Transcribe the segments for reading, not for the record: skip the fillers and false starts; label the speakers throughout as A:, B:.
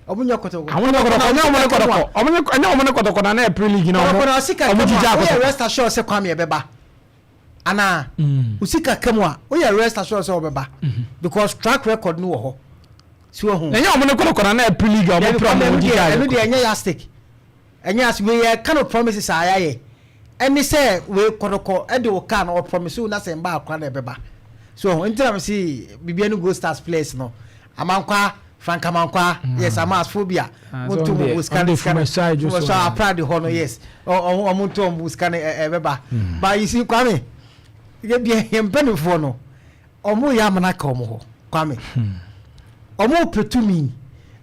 A: Omunya koto.
B: Omunya koto na April League na
A: omo rest assured se Kwame ebeba. Ana usika kemwa we rest assured se obeba because track record no ho. Si wo hu.
B: Enya omo koto na April League omo promise
A: enu de enya yastic. Enya as we kind of promises ayaye. Eni say we koto e de wo ka na promise na se mba akwa na ebeba. So until I see Bibianu Go Stars place no. Amankwa Frank Amankwa yes amasphobia. Muntu buskani so proud the honor yes. O muntu buskani ebeba. But you see Kwame ye bia yempenu fo no. Omo ya manaka omo ho. Kwame. Omo petumi.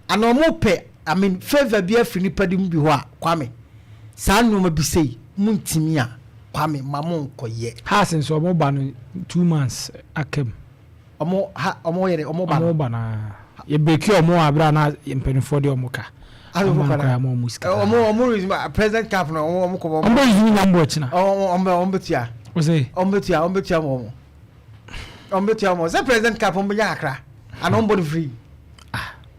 A: Ana omo pe I mean favor bia fini padim bi ho a Kwame. Sa no ma bi sei muntimi a Kwame mamon koye.
B: Hasen so omo ba no 2 months akem.
A: Omo yere omo ba
B: na ye beki omo abra na mpenifo de omo ka.
A: Omo musika. Omo president cap no omo ko omo.
B: Omo yini nyambo china.
A: Omo betia.
B: O say
A: omo betia omo. Omo betia omo. Say president cap omo nya akra. Ana omo free.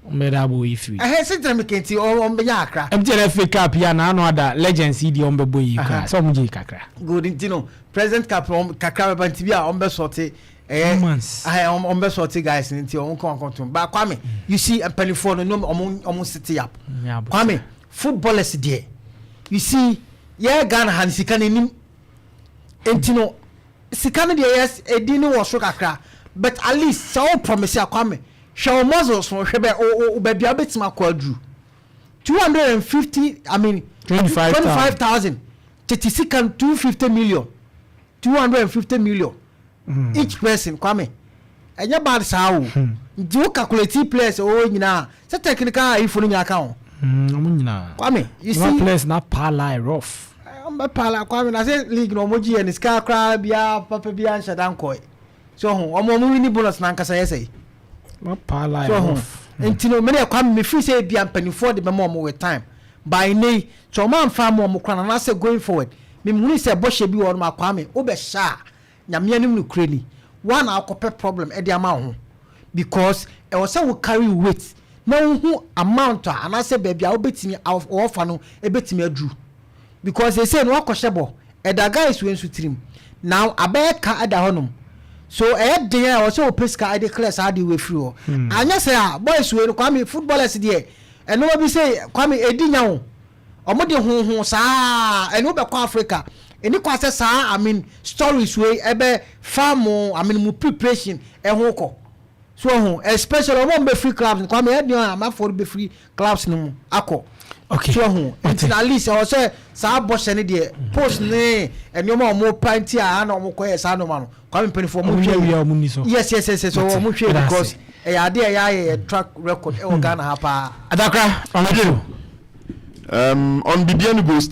B: Meda boy free.
A: Say tell me kenti omo nya akra.
B: MTN cap ya na no other legends di omo boy ka. So omo je kakra.
A: Good intino. President cap omo kakra ba ntibia omo sorte I am best sorty guys in your own content. But Kwame, you see a telephone no almost city up. Kwame, footballers there. You see, yeah, Ghana and Sikani Entino Sikani yes, a dinner was so kakra. But at least so promise ya Kwame. Show muzzles from Shebe or baby a bit my quadru. 250, I mean 25,000. Titisikan 250 million. 250 million. Each person Kwame enya bad sao do calculate players o nyina say technical if no nyaka ho
B: nyina
A: Kwame you see
B: players na pala rough
A: pala Kwame na say league no moji and ska kra bia papa bia nshadan koy so ho omo wini bonus na nkasa yesay
B: na pala rough
A: entino me Kwame me free say bia mpanifo de be mo with time by nay so man farm mo kra na say going forward me muni say boshe bi wo ma Kwame wo be sha nyame anim no kreni one akope problem e dey ama ho because e was say we carry weight na hu amount and I say baby a obetimi offer no e betimi adu because they say no akoshebo e da guys we nsutrim now abeka ada honum so e dey I was say opeska I declare say dey we free o anya say boys we no Kwame footballers there e no be say Kwame edi nya ho omo de hu saa e no be kwa Africa any kwase sa I mean stories way ebe farm I mean mu preparation e ho ko so ho especially on be free clubs Kwame e dey am for be free clubs no akọ
B: okay
A: so ho at least I say sa boss ne dey post ne enyo ma mo panti a na mo ko sa no ma no Kwame penifo mo hwe yes so mo hwe because e ya dey ya track record e o Ghana ha pa
B: adakra
C: on Bibianu Go Stars